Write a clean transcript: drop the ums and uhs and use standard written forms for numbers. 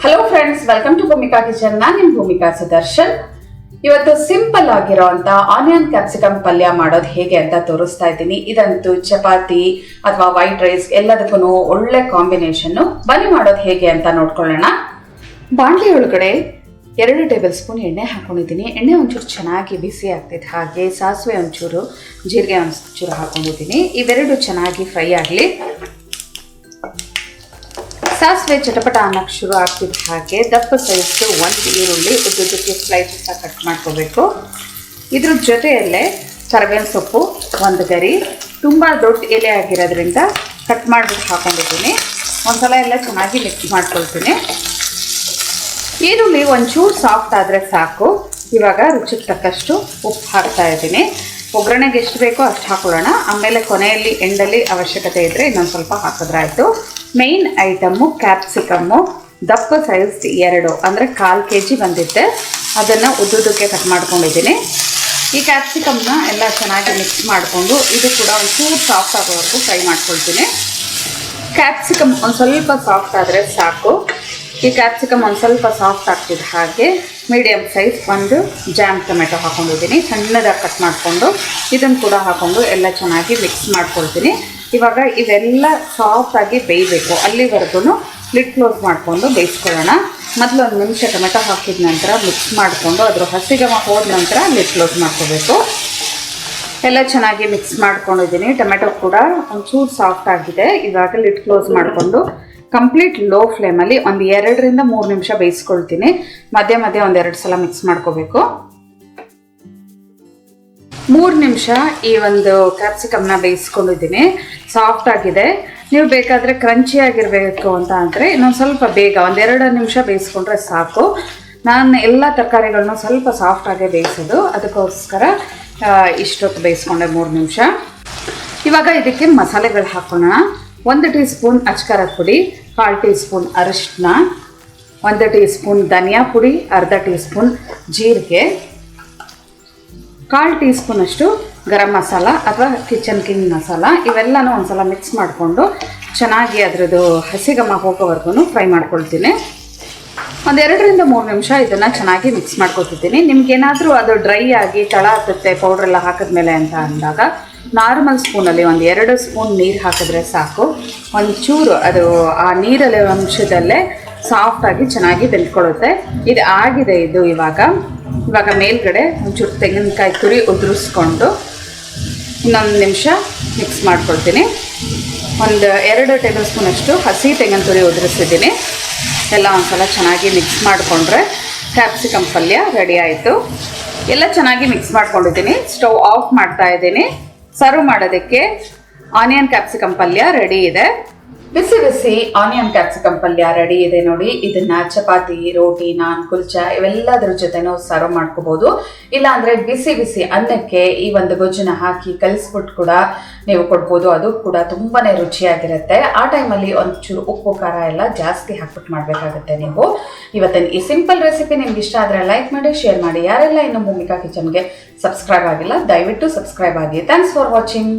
Hello friends, welcome to Bhumika kitchen. ನಾನು ನಿಮ್ಮ ಭೂಮಿಕಾ ಸುದರ್ಶನ್. ಇವತ್ತು ಸಿಂಪಲ್ ಆಗಿರೋಂಥ ಆನಿಯನ್ ಕ್ಯಾಪ್ಸಿಕಮ್ ಪಲ್ಯ ಮಾಡೋದು ಹೇಗೆ ಅಂತ ತೋರಿಸ್ತಾ ಇದ್ದೀನಿ. ಇದಂತೂ ಚಪಾತಿ ಅಥವಾ ವೈಟ್ ರೈಸ್ ಎಲ್ಲದಕ್ಕೂ ಒಳ್ಳೆ ಕಾಂಬಿನೇಷನ್. ಬನ್ನಿ ಮಾಡೋದು ಹೇಗೆ ಅಂತ ನೋಡ್ಕೊಳ್ಳೋಣ. ಬಾಣಲಿ ಒಳಗಡೆ 2 ಟೇಬಲ್ ಸ್ಪೂನ್ ಎಣ್ಣೆ ಹಾಕೊಂಡಿದ್ದೀನಿ. ಎಣ್ಣೆ ಒಂಚೂರು ಚೆನ್ನಾಗಿ ಬಿಸಿ ಆಗ್ತಿದೆ. ಹಾಗೆ ಸಾಸಿವೆ ಒಂಚೂರು, ಜೀರಿಗೆ ಒಂಚೂರು ಹಾಕೊಂಡಿದ್ದೀನಿ. ಇವೆರಡು ಚೆನ್ನಾಗಿ ಫ್ರೈ ಆಗಲಿ. ಸಾಸಿವೆ ಚಟಪಟ ಅನ್ನಕ್ಕೆ ಶುರು ಆಗ್ತಿದ್ದ ಹಾಗೆ ದಪ್ಪ ಸೈಜ್ದು 1 ಈರುಳ್ಳಿ ಉದ್ದುದ್ದಕ್ಕೆ ಸ್ಲೈಸಸ್ ಕಟ್ ಮಾಡ್ಕೋಬೇಕು. ಇದ್ರ ಜೊತೆಯಲ್ಲೇ ಕರಿಬೇವಿನ ಸೊಪ್ಪು 1 ಗರಿ, ತುಂಬ ದೊಡ್ಡ ಎಲೆ ಆಗಿರೋದ್ರಿಂದ ಕಟ್ ಮಾಡಿಬಿಟ್ಟು ಹಾಕೊಂಡಿದ್ದೀನಿ. ಒಂದ್ಸಲ ಎಲ್ಲ ಚೆನ್ನಾಗಿ ಮಿಕ್ಸ್ ಮಾಡ್ಕೊಳ್ತೀನಿ. ಈರುಳ್ಳಿ ಒಂಚೂರು ಸಾಫ್ಟ್ ಆದರೆ ಸಾಕು. ಇವಾಗ ರುಚಿಗೆ ತಕ್ಕಷ್ಟು ಉಪ್ಪು ಹಾಕ್ತಾ ಇದ್ದೀನಿ. ಒಗ್ಗರಣೆಗೆ ಎಷ್ಟು ಬೇಕೋ ಅಷ್ಟು ಹಾಕೊಳ್ಳೋಣ. ಆಮೇಲೆ ಕೊನೆಯಲ್ಲಿ ಎಂಡಲ್ಲಿ ಅವಶ್ಯಕತೆ ಇದ್ದರೆ ಇನ್ನೊಂದು ಸ್ವಲ್ಪ ಹಾಕಿದ್ರಾಯ್ತು. ಮೇಯ್ನ್ ಐಟಮ್ಮು ಕ್ಯಾಪ್ಸಿಕಮ್ಮು ದಪ್ಪ ಸೈಜ್ 2 ಅಂದರೆ 1/4 kg ಬಂದಿದ್ದೆ. ಅದನ್ನು ಉದ್ದುದ್ದಕ್ಕೆ ಕಟ್ ಮಾಡ್ಕೊಂಡಿದ್ದೀನಿ. ಈ ಕ್ಯಾಪ್ಸಿಕಮ್ನ ಎಲ್ಲ ಚೆನ್ನಾಗಿ ಮಿಕ್ಸ್ ಮಾಡಿಕೊಂಡು ಇದು ಕೂಡ ಒಂಚೂರು ಸಾಫ್ಟ್ ಆಗೋವರೆಗೂ ಫ್ರೈ ಮಾಡ್ಕೊಳ್ತೀನಿ. ಕ್ಯಾಪ್ಸಿಕಮ್ ಒಂದು ಸ್ವಲ್ಪ ಸಾಫ್ಟ್ ಆದರೆ ಸಾಕು. ಈ ಕ್ಯಾಪ್ಸಿಕಮ್ ಒಂದು ಸ್ವಲ್ಪ ಸಾಫ್ಟ್ ಆಗ್ತಿದ್ದ ಹಾಗೆ ಮೀಡಿಯಮ್ ಸೈಜ್ 1 ಜಾಮ್ ಟೊಮೆಟೊ ಹಾಕೊಂಡಿದ್ದೀನಿ. ಸಣ್ಣದಾಗಿ ಕಟ್ ಮಾಡಿಕೊಂಡು ಇದನ್ನು ಕೂಡ ಹಾಕ್ಕೊಂಡು ಎಲ್ಲ ಚೆನ್ನಾಗಿ ಮಿಕ್ಸ್ ಮಾಡ್ಕೊಳ್ತೀನಿ. ಇವಾಗ ಇವೆಲ್ಲ ಸಾಫ್ಟಾಗಿ ಬೇಯಬೇಕು. ಅಲ್ಲಿವರೆಗೂ ಲಿಡ್ ಕ್ಲೋಸ್ ಮಾಡಿಕೊಂಡು ಬೇಯಿಸ್ಕೊಳ್ಳೋಣ. ಮೊದಲು 1 ನಿಮಿಷ ಟೊಮೆಟೊ ಹಾಕಿದ ನಂತರ ಮಿಕ್ಸ್ ಮಾಡಿಕೊಂಡು ಅದ್ರ ಹಸಿಗಮ ಹೋದ ನಂತರ ಲಿಡ್ ಕ್ಲೋಸ್ ಮಾಡ್ಕೋಬೇಕು. ಎಲ್ಲ ಚೆನ್ನಾಗಿ ಮಿಕ್ಸ್ ಮಾಡ್ಕೊಂಡಿದ್ದೀನಿ. ಟೊಮೆಟೊ ಕೂಡ ಒಂಚೂರು ಸಾಫ್ಟ್ ಆಗಿದೆ. ಇವಾಗ ಲಿಡ್ ಕ್ಲೋಸ್ ಮಾಡಿಕೊಂಡು ಕಂಪ್ಲೀಟ್ ಲೋ ಫ್ಲೇಮಲ್ಲಿ ಒಂದು 2 ರಿಂದ 3 ನಿಮಿಷ ಬೇಯಿಸ್ಕೊಳ್ತೀನಿ. ಮಧ್ಯೆ ಮಧ್ಯೆ 1-2 ಸಲ ಮಿಕ್ಸ್ ಮಾಡ್ಕೋಬೇಕು. 3 ನಿಮಿಷ ಈ ಒಂದು ಕ್ಯಾಪ್ಸಿಕಮ್ನ ಬೇಯಿಸ್ಕೊಂಡಿದ್ದೀನಿ. ಸಾಫ್ಟ್ ಆಗಿದೆ. ನೀವು ಬೇಕಾದರೆ ಕ್ರಂಚಿ ಆಗಿರಬೇಕು ಅಂತ ಅಂದರೆ ಇನ್ನೊಂದು ಸ್ವಲ್ಪ ಬೇಗ 1-2 ನಿಮಿಷ ಬೇಯಿಸ್ಕೊಂಡ್ರೆ ಸಾಕು. ನಾನು ಎಲ್ಲ ತರಕಾರಿಗಳನ್ನೂ ಸ್ವಲ್ಪ ಸಾಫ್ಟಾಗೆ ಬೇಯಿಸೋದು, ಅದಕ್ಕೋಸ್ಕರ ಇಷ್ಟೊತ್ತು ಬೇಯಿಸ್ಕೊಂಡೆ 3 ನಿಮಿಷ. ಇವಾಗ ಇದಕ್ಕೆ ಮಸಾಲೆಗಳು ಹಾಕೋಣ. 1 ಟೀ ಸ್ಪೂನ್ ಅಚ್ಕಾರದ ಪುಡಿ, 1/4 ಟೀ ಸ್ಪೂನ್ ಅರಿಶಿನ, 1 ಟೀ ಸ್ಪೂನ್ ಧನಿಯಾ ಪುಡಿ, 1/2 ಟೀ ಸ್ಪೂನ್ ಜೀರಿಗೆ, 1/4 ಟೀ ಸ್ಪೂನಷ್ಟು ಗರಂ ಮಸಾಲ ಅಥವಾ ಕಿಚನ್ ಕಿಂಗ್ ಮಸಾಲ. ಇವೆಲ್ಲನೂ ಒಂದ್ಸಲ ಮಿಕ್ಸ್ ಮಾಡಿಕೊಂಡು ಚೆನ್ನಾಗಿ ಅದರದ್ದು ಹಸಿಗಮ ಹೋಗೋವರೆಗೂ ಫ್ರೈ ಮಾಡ್ಕೊಳ್ತೀನಿ. 1-2 ರಿಂದ 3 ನಿಮಿಷ ಇದನ್ನು ಚೆನ್ನಾಗಿ ಮಿಕ್ಸ್ ಮಾಡ್ಕೊತಿದ್ದೀನಿ. ನಿಮ್ಗೇನಾದರೂ ಅದು ಡ್ರೈ ಆಗಿ ತಳ ಹತ್ತುತ್ತೆ ಪೌಡ್ರೆಲ್ಲ ಹಾಕಿದ್ಮೇಲೆ ಅಂತ ಅಂದಾಗ ನಾರ್ಮಲ್ ಸ್ಪೂನಲ್ಲಿ 1-2 ಸ್ಪೂನ್ ನೀರು ಹಾಕಿದ್ರೆ ಸಾಕು. ಒಂಚೂರು ಅದು ಆ ನೀರಲ್ಲಿ ಅಂಶದಲ್ಲೇ ಸಾಫ್ಟಾಗಿ ಚೆನ್ನಾಗಿ ಬೆಂದ್ಕೊಳ್ಳುತ್ತೆ. ಇದು ಆಗಿದೆ. ಇದು ಇವಾಗ ಮೇಲ್ಗಡೆ ಒಂಚೂರು ತೆಂಗಿನಕಾಯಿ ತುರಿ ಉದುರಿಸ್ಕೊಂಡು ಇನ್ನೊಂದು ನಿಮಿಷ ಮಿಕ್ಸ್ ಮಾಡ್ಕೊಳ್ತೀನಿ. 1-2 ಟೇಬಲ್ ಸ್ಪೂನಷ್ಟು ಹಸಿ ತೆಂಗಿನ ತುರಿ ಉದುರಿಸಿದ್ದೀನಿ. ಎಲ್ಲ ಒಂದ್ಸಲ ಚೆನ್ನಾಗಿ ಮಿಕ್ಸ್ ಮಾಡಿಕೊಂಡ್ರೆ ಕ್ಯಾಪ್ಸಿಕಮ್ ಪಲ್ಯ ರೆಡಿ ಆಯಿತು. ಎಲ್ಲ ಚೆನ್ನಾಗಿ ಮಿಕ್ಸ್ ಮಾಡ್ಕೊಂಡಿದ್ದೀನಿ. ಸ್ಟವ್ ಆಫ್ ಮಾಡ್ತಾ ಇದ್ದೀನಿ. ಸರ್ವ್ ಮಾಡೋದಕ್ಕೆ ಆನಿಯನ್ ಕ್ಯಾಪ್ಸಿಕಮ್ ಪಲ್ಯ ರೆಡಿ ಇದೆ. ಬಿಸಿ ಬಿಸಿ ಆನಿಯನ್ ಕ್ಯಾಪ್ಸಿಕಮ್ ಪಲ್ಯ ರೆಡಿ ಇದೆ ನೋಡಿ. ಇದನ್ನ ಚಪಾತಿ, ರೋಟಿ, ನಾನ್, ಕುಲ್ಚಾ ಇವೆಲ್ಲದ್ರ ಜೊತೆನೂ ಸರ್ವ್ ಮಾಡ್ಕೋಬಹುದು. ಇಲ್ಲಾಂದ್ರೆ ಬಿಸಿ ಬಿಸಿ ಅನ್ನಕ್ಕೆ ಈ ಒಂದು ಗೊಜ್ಜನ್ನ ಹಾಕಿ ಕಲಿಸ್ಬಿಟ್ಟು ಕೂಡ ನೀವು ಕೊಡ್ಬೋದು. ಅದು ಕೂಡ ತುಂಬಾನೇ ರುಚಿಯಾಗಿರುತ್ತೆ. ಆ ಟೈಮಲ್ಲಿ ಒಂಚೂರು ಉಪ್ಪು ಖಾರ ಎಲ್ಲ ಜಾಸ್ತಿ ಹಾಕ್ಬಿಟ್ಟು ಮಾಡಬೇಕಾಗುತ್ತೆ ನೀವು. ಇವತ್ತಿನ ಈ ಸಿಂಪಲ್ ರೆಸಿಪಿ ನಿಮ್ಗೆ ಇಷ್ಟ ಆದರೆ ಲೈಕ್ ಮಾಡಿ, ಶೇರ್ ಮಾಡಿ. ಯಾರೆಲ್ಲ ಇನ್ನು ಭೂಮಿಕಾ ಕಿಚನ್ಗೆ ಸಬ್ಸ್ಕ್ರೈಬ್ ಆಗಿಲ್ಲ ದಯವಿಟ್ಟು ಸಬ್ಸ್ಕ್ರೈಬ್ ಆಗಿ. Thanks for watching.